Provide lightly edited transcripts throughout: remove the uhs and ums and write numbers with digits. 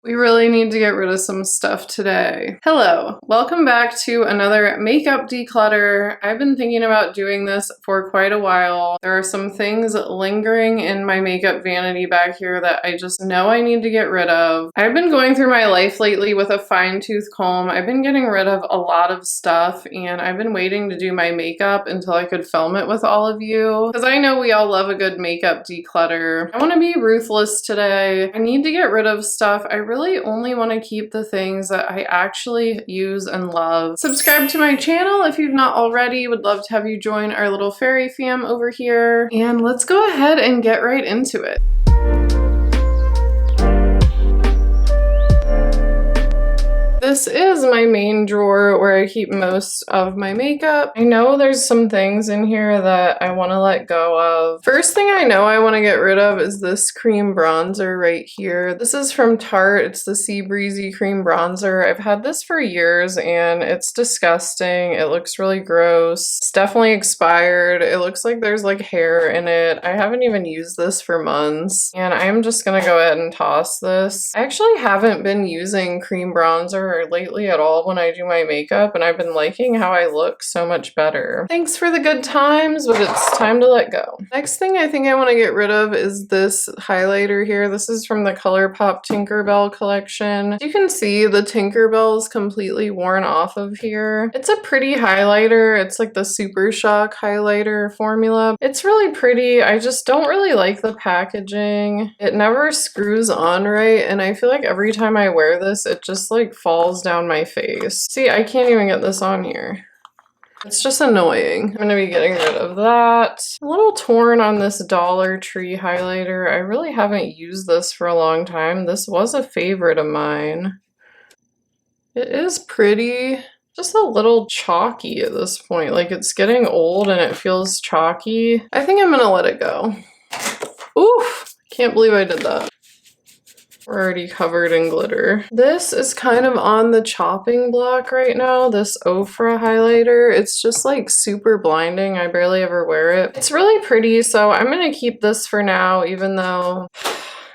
We really need to get rid of some stuff today. Hello, welcome back to another makeup declutter. I've been thinking about doing this for quite a while. There are some things lingering in my makeup vanity back here that I just know I need to get rid of. I've been going through my life lately with a fine-tooth comb. I've been getting rid of a lot of stuff and I've been waiting to do my makeup until I could film it with all of you because I know we all love a good makeup declutter. I want to be ruthless today. I need to get rid of stuff. I really only want to keep the things that I actually use and love. Subscribe to my channel if you've not already. Would love to have you join our little fairy fam over here. And let's go ahead and get right into it. This is my main drawer where I keep most of my makeup. I know there's some things in here that I want to let go of. First thing I know I want to get rid of is this cream bronzer right here. This is from Tarte. It's the Sea Breezy cream bronzer. I've had this for years and it's disgusting. It looks really gross. It's definitely expired. It looks like there's like hair in it. I haven't even used this for months and I'm just gonna go ahead and toss this. I actually haven't been using cream bronzer lately at all when I do my makeup, and I've been liking how I look so much better. Thanks for the good times, but it's time to let go. Next thing I think I want to get rid of is this highlighter here. This is from the ColourPop Tinkerbell collection. You can see the Tinkerbell is completely worn off of here. It's a pretty highlighter. It's like the Super Shock highlighter formula. It's really pretty. I just don't really like the packaging. It never screws on right, and I feel like every time I wear this, it just like falls down my face. See, I can't even get this on here. It's just annoying. I'm gonna be getting rid of that. A little torn on this Dollar Tree highlighter. I really haven't used this for a long time. This was a favorite of mine. It is pretty. Just a little chalky at this point. Like it's getting old and it feels chalky. I think I'm gonna let it go. Oof! Can't believe I did that. We're already covered in glitter. This is kind of on the chopping block right now, this Ofra highlighter. It's just like super blinding. I barely ever wear it. It's really pretty, so I'm gonna keep this for now, even though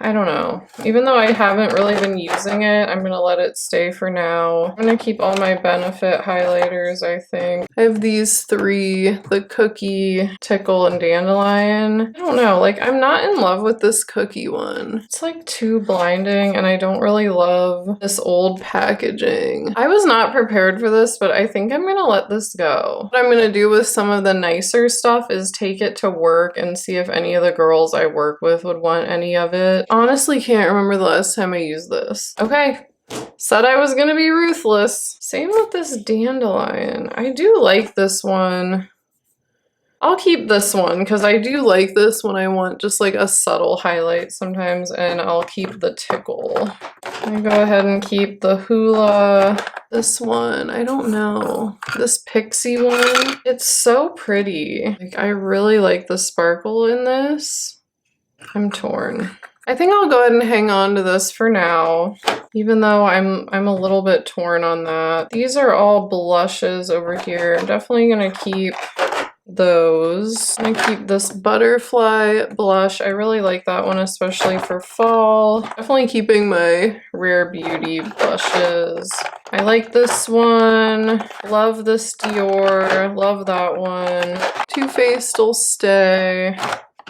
I don't know. Even though I haven't really been using it, I'm gonna let it stay for now. I'm gonna keep all my Benefit highlighters, I think. I have these three, the Cookie, Tickle, and Dandelion. I don't know, like I'm not in love with this cookie one. It's like too blinding and I don't really love this old packaging. I was not prepared for this, but I think I'm gonna let this go. What I'm gonna do with some of the nicer stuff is take it to work and see if any of the girls I work with would want any of it. Honestly can't remember the last time I used this. Okay, said I was gonna be ruthless. Same with this Dandelion. I do like this one. I'll keep this one because I do like this when I want just like a subtle highlight sometimes, and I'll keep the Tickle. I go ahead and keep the Hoola. This one, I don't know. This Pixie one, it's so pretty. Like I really like the sparkle in this. I'm torn. I think I'll go ahead and hang on to this for now, even though I'm a little bit torn on that. These are all blushes over here. I'm definitely gonna keep those. I'm gonna keep this Butterfly blush. I really like that one, especially for fall. Definitely keeping my Rare Beauty blushes. I like this one. Love this Dior. Love that one. Too Faced will stay.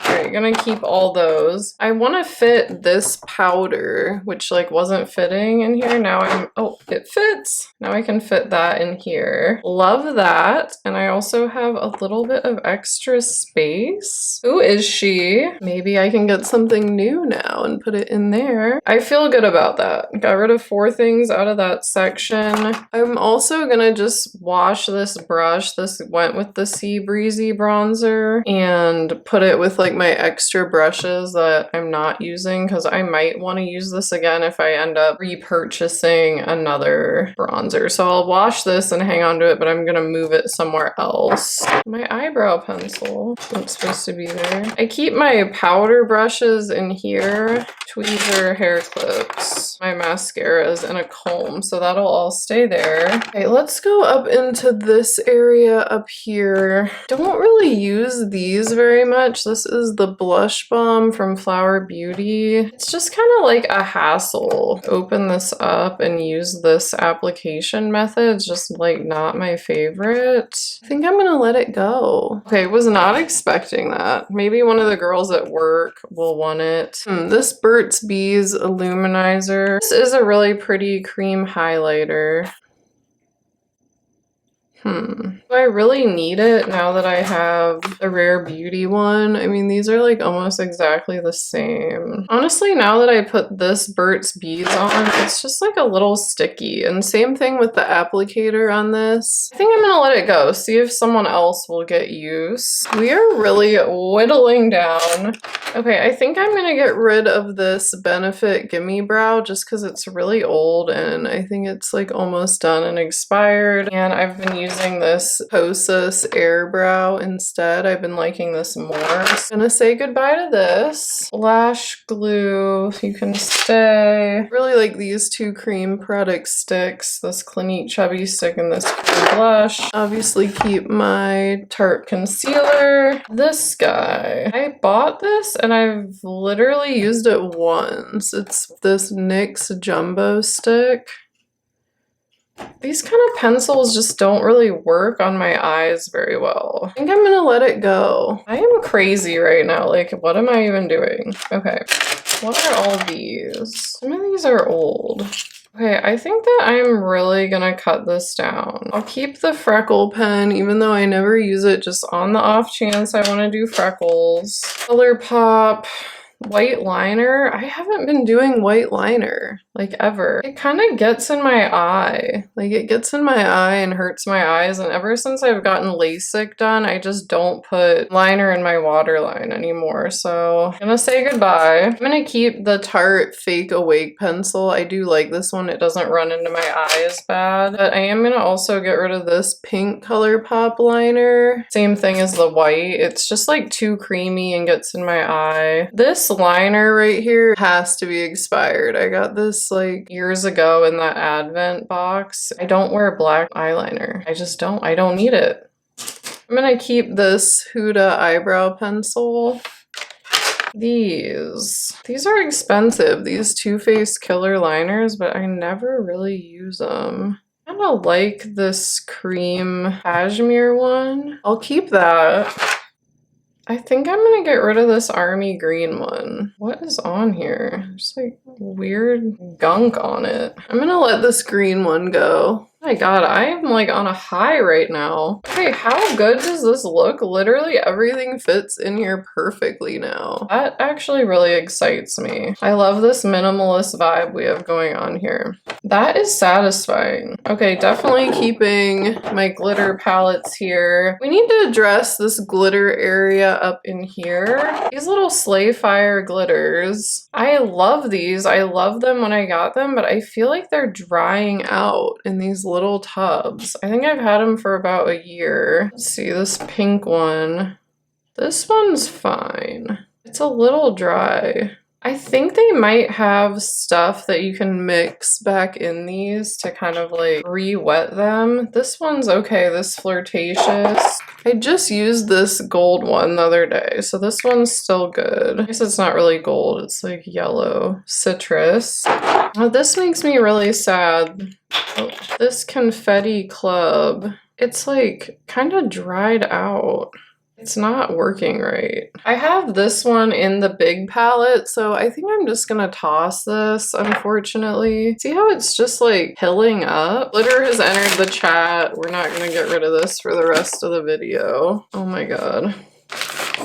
Alright, gonna keep all those. I want to fit this powder, which like wasn't fitting in here. Now oh, it fits. Now I can fit that in here. Love that. And I also have a little bit of extra space. Who is she? Maybe I can get something new now and put it in there. I feel good about that. Got rid of 4 things out of that section. I'm also gonna just wash this brush. This went with the Sea Breezy bronzer, and put it with like my extra brushes that I'm not using because I might want to use this again if I end up repurchasing another bronzer. So I'll wash this and hang on to it, but I'm gonna move it somewhere else. My eyebrow pencil isn't supposed to be there. I keep my powder brushes in here, tweezer, hair clips, my mascaras, and a comb, so that'll all stay there. Okay, let's go up into this area up here. Don't really use these very much. This is the blush balm from Flower Beauty. It's just kind of like a hassle. Open this up and use this application method. It's just like not my favorite. I think I'm gonna let it go. Okay, was not expecting that. Maybe one of the girls at work will want it. This Burt's Bees Illuminizer. This is a really pretty cream highlighter. Do I really need it now that I have a Rare Beauty one? I mean, these are like almost exactly the same. Honestly, now that I put this Burt's Bees on, it's just like a little sticky. And same thing with the applicator on this. I think I'm gonna let it go, see if someone else will get use. We are really whittling down. Okay, I think I'm gonna get rid of this Benefit Gimme Brow just because it's really old and I think it's like almost done and expired. And I've been using this Kosas Air Brow instead. I've been liking this more. I'm gonna say goodbye to this. Lash glue, you can stay. Really like these two cream product sticks, this Clinique Chubby Stick and this cream blush. Obviously keep my Tarte concealer. This guy, I bought this and I've literally used it once. It's this NYX Jumbo Stick. These kind of pencils just don't really work on my eyes very well. I think I'm gonna let it go. I am crazy right now. Like, what am I even doing? Okay, what are all these? Some of these are old. Okay, I think that I'm really gonna cut this down. I'll keep the freckle pen, even though I never use it, just on the off chance I wanna do freckles. ColourPop. White liner. I haven't been doing white liner like ever. It kind of gets in my eye. Like it gets in my eye and hurts my eyes, and ever since I've gotten LASIK done, I just don't put liner in my waterline anymore. So I'm gonna say goodbye. I'm gonna keep the Tarte Fake Awake pencil. I do like this one. It doesn't run into my eye as bad. But I am gonna also get rid of this pink ColourPop liner. Same thing as the white. It's just like too creamy and gets in my eye. This liner right here has to be expired. I got this like years ago in that Advent box. I don't wear black eyeliner. I just don't. I don't need it. I'm gonna keep this Huda eyebrow pencil. These are expensive, these Too Faced Killer liners, but I never really use them. I kind of like this cream cashmere one. I'll keep that. I think I'm gonna get rid of this army green one. What is on here? There's like weird gunk on it. I'm gonna let this green one go. Oh my god, I am like on a high right now. Okay, how good does this look? Literally everything fits in here perfectly now. That actually really excites me. I love this minimalist vibe we have going on here. That is satisfying. Okay, definitely keeping my glitter palettes here. We need to address this glitter area up in here. These little Slayfire glitters. I love these. I love them when I got them, but I feel like they're drying out in these little tubs. I think I've had them for about a year. Let's see, this pink one. This one's fine. It's a little dry. I think they might have stuff that you can mix back in these to kind of like re-wet them. This one's okay, this Flirtatious. I just used this gold one the other day, so this one's still good. I guess it's not really gold, it's like yellow citrus. Oh, this makes me really sad. Oh, this Confetti Club, it's like kind of dried out. It's not working right. I have this one in the big palette, so I think I'm just gonna toss this, unfortunately. See how it's just like pilling up? Glitter has entered the chat. We're not gonna get rid of this for the rest of the video. Oh my god.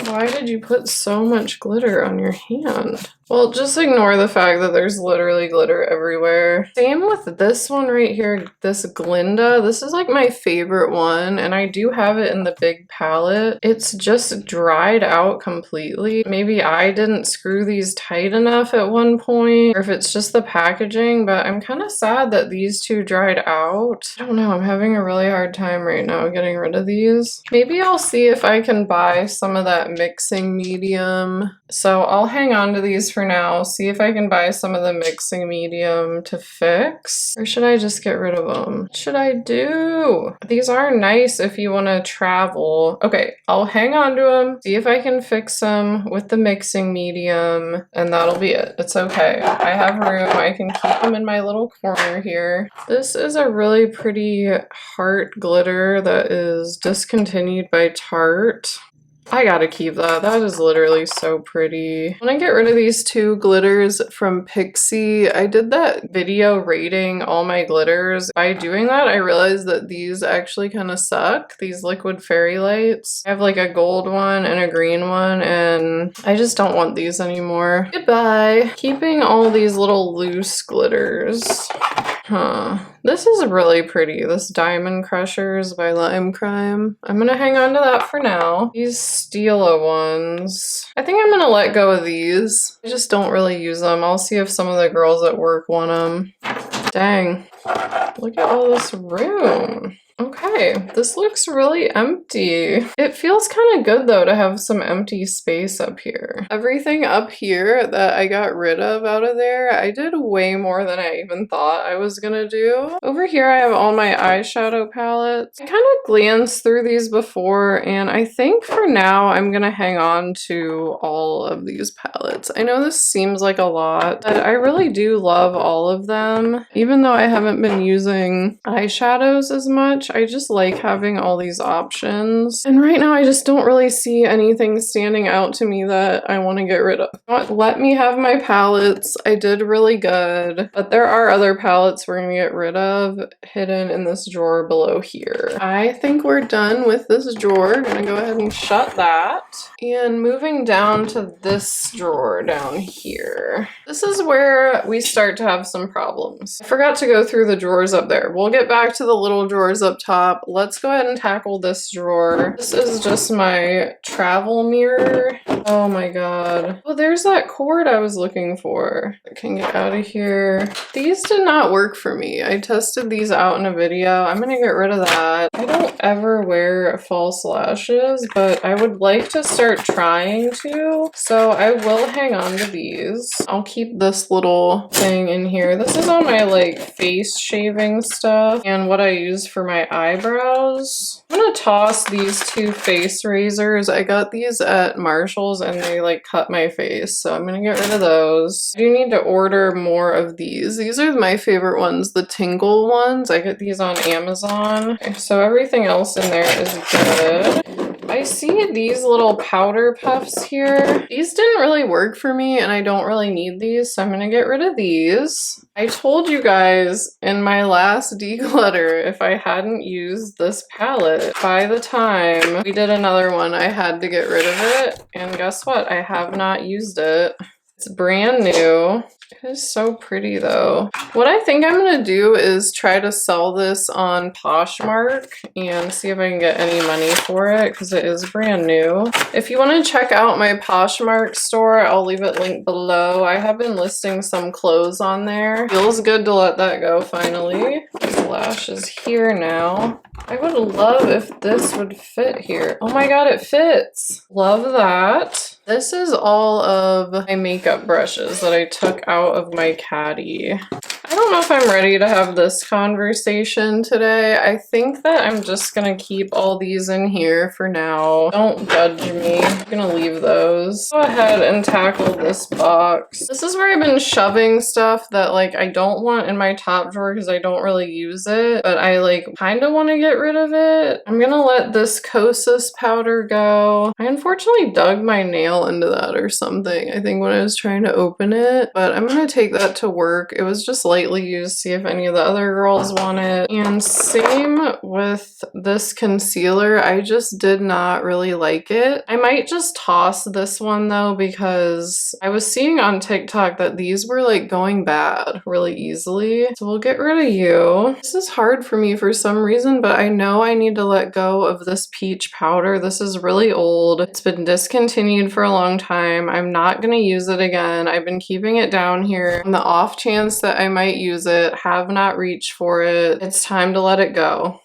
Why did you put so much glitter on your hand? Well, just ignore the fact that there's literally glitter everywhere. Same with this one right here, this Glinda. This is like my favorite one, and I do have it in the big palette. It's just dried out completely. Maybe I didn't screw these tight enough at one point, or if it's just the packaging, but I'm kind of sad that these two dried out. I don't know, I'm having a really hard time right now getting rid of these. Maybe I'll see if I can buy some of that mixing medium. So I'll hang on to these for for now. See if I can buy some of the mixing medium to fix. Or should I just get rid of them? What should I do? These are nice if you want to travel. Okay, I'll hang on to them. See if I can fix them with the mixing medium. And that'll be it. It's okay. I have room. I can keep them in my little corner here. This is a really pretty heart glitter that is discontinued by Tarte. I gotta keep that. That is literally so pretty. When I get rid of these two glitters from Pixie, I did that video rating all my glitters. By doing that, I realized that these actually kind of suck. These liquid fairy lights. I have like a gold one and a green one, and I just don't want these anymore. Goodbye. Keeping all these little loose glitters. This is really pretty. This Diamond Crushers by Lime Crime. I'm gonna hang on to that for now. These Stila ones. I think I'm gonna let go of these. I just don't really use them. I'll see if some of the girls at work want them. Dang. Look at all this room. Okay, this looks really empty. It feels kind of good though to have some empty space up here. Everything up here that I got rid of out of there, I did way more than I even thought I was gonna do. Over here I have all my eyeshadow palettes. I kind of glanced through these before, and I think for now I'm gonna hang on to all of these palettes. I know this seems like a lot, but I really do love all of them. Even though I haven't been using eyeshadows as much, I just like having all these options. And right now I just don't really see anything standing out to me that I want to get rid of. Let me have my palettes. I did really good, but there are other palettes we're going to get rid of hidden in this drawer below here. I think we're done with this drawer. I'm going to go ahead and shut that. And moving down to this drawer down here. This is where we start to have some problems. I forgot to go through the drawers up there. We'll get back to the little drawers up top. Let's go ahead and tackle this drawer. This is just my travel mirror. Oh my god. Oh, there's that cord I was looking for. I can get out of here. These did not work for me. I tested these out in a video. I'm gonna get rid of that. I don't ever wear false lashes, but I would like to start trying to. So I will hang on to these. I'll keep this little thing in here. This is all my like face shaving stuff and what I use for my eyebrows. I'm gonna toss these two face razors. I got these at Marshall's and they like cut my face, so I'm gonna get rid of those. I do need to order more of these. These are my favorite ones, the Tingle ones. I get these on Amazon. Okay, so everything else in there is good. I see these little powder puffs here. These didn't really work for me and I don't really need these, so I'm gonna get rid of these. I told you guys in my last declutter if I hadn't used this palette by the time we did another one, I had to get rid of it. And guess what? I have not used it. It's brand new. It is so pretty though. What I think I'm gonna do is try to sell this on Poshmark and see if I can get any money for it because it is brand new. If you want to check out my Poshmark store, I'll leave it linked below. I have been listing some clothes on there. Feels good to let that go finally. These lashes here now. I would love if this would fit here. Oh my god, it fits. Love that. This is all of my makeup brushes that I took out of my caddy. I don't know if I'm ready to have this conversation today. I think that I'm just gonna keep all these in here for now. Don't judge me. I'm gonna leave those. Go ahead and tackle this box. This is where I've been shoving stuff that like I don't want in my top drawer because I don't really use it, but I like kind of want to get rid of it. I'm gonna let this Kosas powder go. I unfortunately dug my nail into that or something, I think when I was trying to open it, but I'm gonna take that to work. It was just lightly used, see if any of the other girls want it. And same with this concealer, I just did not really like it. I might just toss this one though because I was seeing on TikTok that these were like going bad really easily. So we'll get rid of you. This is hard for me for some reason, but I know I need to let go of this peach powder. This is really old. It's been discontinued for a long time. I'm not gonna use it again. I've been keeping it down here. On the off chance that I might use it, have not reached for it. It's time to let it go.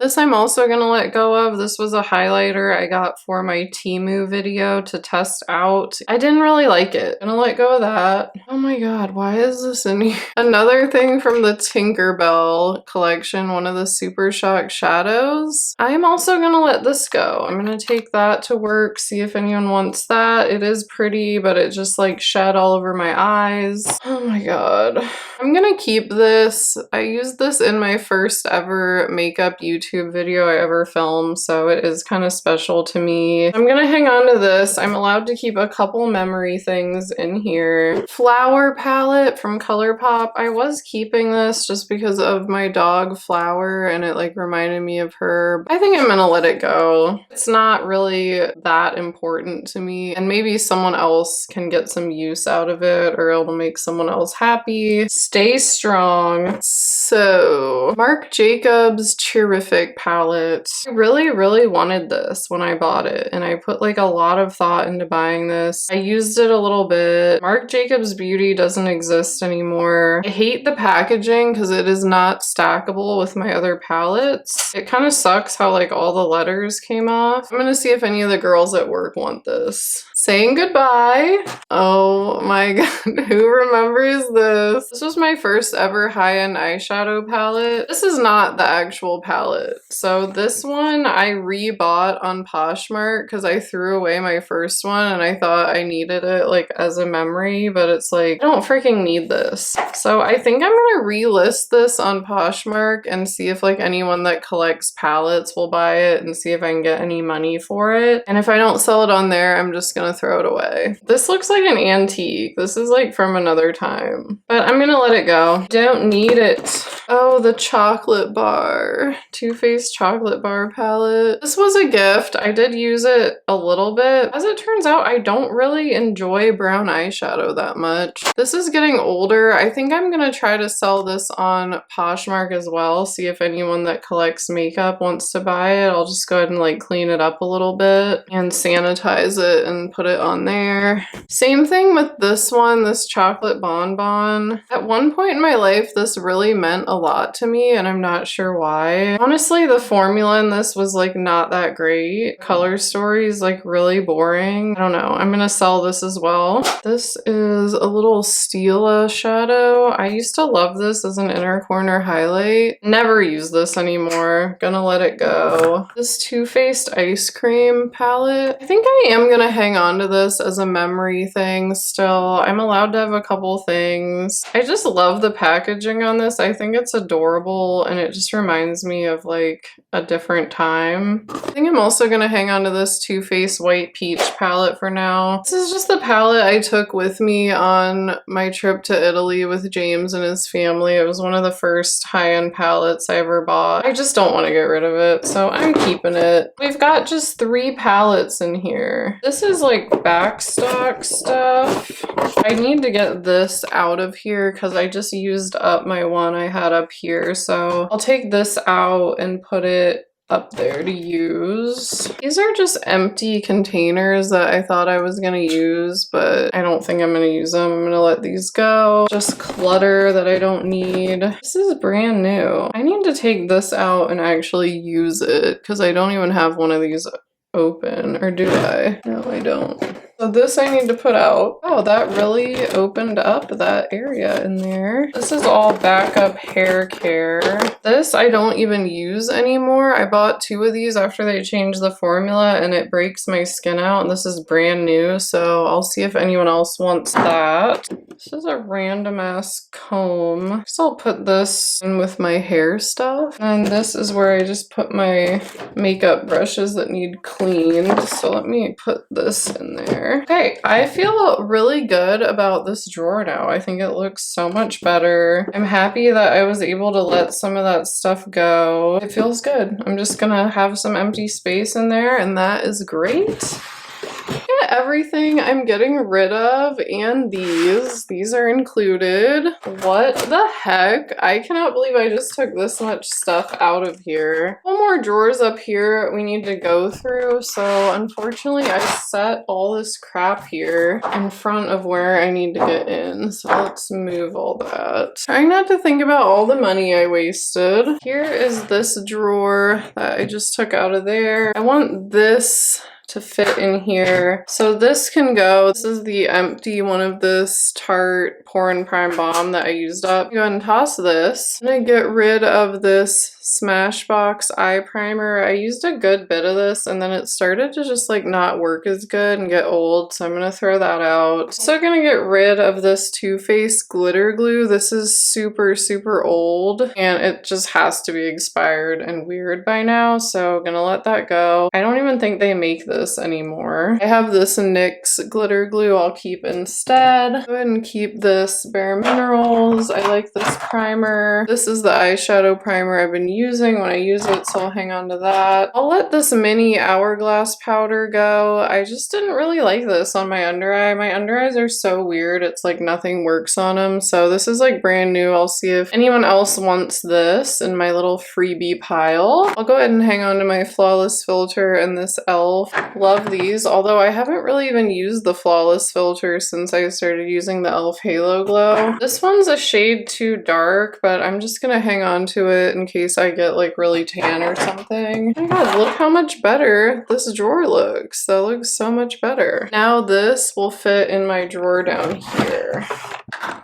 This I'm also gonna let go of. This was a highlighter I got for my Temu video to test out. I didn't really like it. Gonna let go of that. Oh my god, why is this in here? Another thing from the Tinkerbell collection, one of the Super Shock shadows. I'm also gonna let this go. I'm gonna take that to work, see if anyone wants that. It is pretty, but it just like shed all over my eyes. Oh my god. I'm gonna keep this. I used this in my first ever makeup YouTube video I ever filmed, so it is kind of special to me. I'm gonna hang on to this. I'm allowed to keep a couple memory things in here. Flower palette from ColourPop. I was keeping this just because of my dog Flower and it like reminded me of her. I think I'm gonna let it go. It's not really that important to me, and maybe someone else can get some use out of it or it'll make someone else happy. Stay strong. So, Marc Jacobs Cheerific palette. I really wanted this when I bought it, and I put like a lot of thought into buying this. I used it a little bit. Marc Jacobs Beauty doesn't exist anymore. I hate the packaging because it is not stackable with my other palettes. It kind of sucks how like all the letters came off. I'm gonna see if any of the girls at work want this. Saying goodbye. Oh my god, who remembers this? This was my first ever high-end eyeshadow palette. This is not the actual palette. So this one I rebought on Poshmark because I threw away my first one and I thought I needed it like as a memory, but it's like, I don't freaking need this. So I think I'm gonna relist this on Poshmark and see if like anyone that collects palettes will buy it and see if I can get any money for it. And if I don't sell it on there, I'm just gonna throw it away. This looks like an antique. This is like from another time, but I'm gonna let it go. Don't need it. Oh, the chocolate bar. Too Faced chocolate bar palette. This was a gift. I did use it a little bit. As it turns out, I don't really enjoy brown eyeshadow that much. This is getting older. I think I'm gonna try to sell this on Poshmark as well. See if anyone that collects makeup wants to buy it. I'll just go ahead and like clean it up a little bit and sanitize it and put it on there. Same thing with this one, this chocolate bonbon. At one point in my life, this really meant a lot to me and I'm not sure why. Honestly, the formula in this was like not that great. Color story is like really boring. I don't know. I'm gonna sell this as well. This is a little Stila shadow. I used to love this as an inner corner highlight. Never use this anymore. Gonna let it go. This Too Faced ice cream palette. I think I am gonna hang on to this as a memory thing still. I'm allowed to have a couple things. I just love the packaging on this. I think it's adorable and it just reminds me of like a different time. I think I'm also gonna hang on to this Too Faced White Peach palette for now. This is just the palette I took with me on my trip to Italy with James and his family. It was one of the first high-end palettes I ever bought. I just don't want to get rid of it, so I'm keeping it. We've got just 3 palettes in here. This is like backstock stuff. I need to get this out of here because I just used up my one I had up here, so I'll take this out and put it up there to use. These are just empty containers that I thought I was gonna use, but I don't think I'm gonna use them. I'm gonna let these go. Just clutter that I don't need. This is brand new. I need to take this out and actually use it because I don't even have one of these open, or do I? No, I don't. So this I need to put out. Oh, that really opened up that area in there. This is all backup hair care. This I don't even use anymore. I bought 2 of these after they changed the formula and it breaks my skin out, and this is brand new, so I'll see if anyone else wants that. This is a random ass comb. So I'll put this in with my hair stuff. And this is where I just put my makeup brushes that need cleaned. So let me put this in there. Okay, I feel really good about this drawer now. I think it looks so much better. I'm happy that I was able to let some of that stuff go. It feels good. I'm just gonna have some empty space in there, and that is great. I'm gonna that everything I'm getting rid of? And these are included. What the heck? I cannot believe I just took this much stuff out of here. One more drawers up here we need to go through. So unfortunately I set all this crap here in front of where I need to get in. So let's move all that. Trying not to think about all the money I wasted. Here is this drawer that I just took out of there. I want this to fit in here. So this can go. This is the empty one of this Tarte Pour and Prime Balm that I used up. Go ahead and toss this. I'm gonna get rid of this Smashbox eye primer. I used a good bit of this and then it started to just like not work as good and get old, so I'm gonna throw that out. Also gonna get rid of this Too Faced glitter glue. This is super old and it just has to be expired and weird by now, so gonna let that go. I don't even think they make this anymore. I have this NYX glitter glue I'll keep instead. Go ahead and keep this Bare Minerals. I like this primer. This is the eyeshadow primer I've been using when I use it, so I'll hang on to that. I'll let this mini Hourglass powder go. I just didn't really like this on my under eye. My under eyes are so weird. It's like nothing works on them. So this is like brand new. I'll see if anyone else wants this in my little freebie pile. I'll go ahead and hang on to my Flawless filter and this e.l.f. Love these, although I haven't really even used the Flawless filter since I started using the e.l.f. Halo Glow. This one's a shade too dark, but I'm just gonna hang on to it in case I get like really tan or something. Oh my god, look how much better this drawer looks. That looks so much better. Now this will fit in my drawer down here.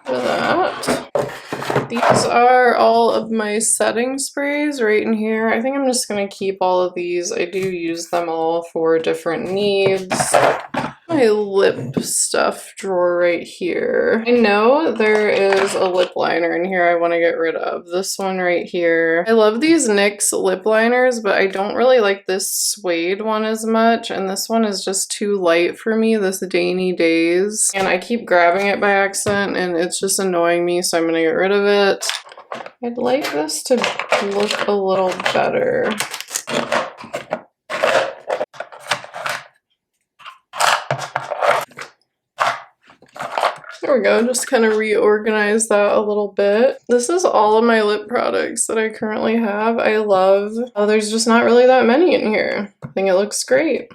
Look at that. These are all of my setting sprays right in here. I think I'm just gonna keep all of these. I do use them all for different needs. My lip stuff drawer right here. I know there is a lip liner in here I want to get rid of. This one right here. I love these NYX lip liners, but I don't really like this suede one as much, and this one is just too light for me, this Dainy Days. And I keep grabbing it by accident and it's just annoying me, so I'm gonna get rid of it. I'd like this to look a little better. There we go, just kind of reorganize that a little bit. This is all of my lip products that I currently have. I love, oh, there's just not really that many in here. I think it looks great.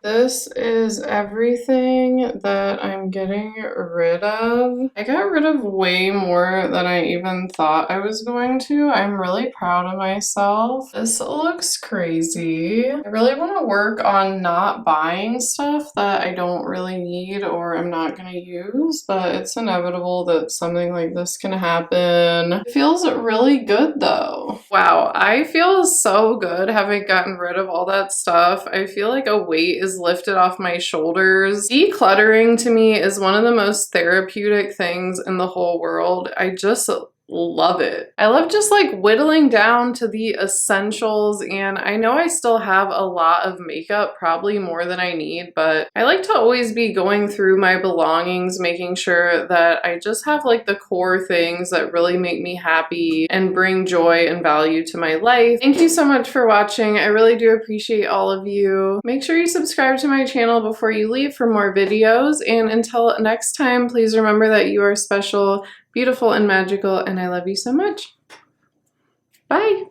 This is everything that I'm getting rid of. I got rid of way more than I even thought I was going to. I'm really proud of myself. This looks crazy. I really want to work on not buying stuff that I don't really need or I'm not going to use, but it's inevitable that something like this can happen. It feels really good though. Wow, I feel so good having gotten rid of all that stuff. I feel like a weight is lifted off my shoulders. Decluttering to me is one of the most therapeutic things in the whole world. I just love it. I love just like whittling down to the essentials, and I know I still have a lot of makeup, probably more than I need, but I like to always be going through my belongings, making sure that I just have like the core things that really make me happy and bring joy and value to my life. Thank you so much for watching. I really do appreciate all of you. Make sure you subscribe to my channel before you leave for more videos, and until next time, please remember that you are special, beautiful, and magical, and I love you so much. Bye!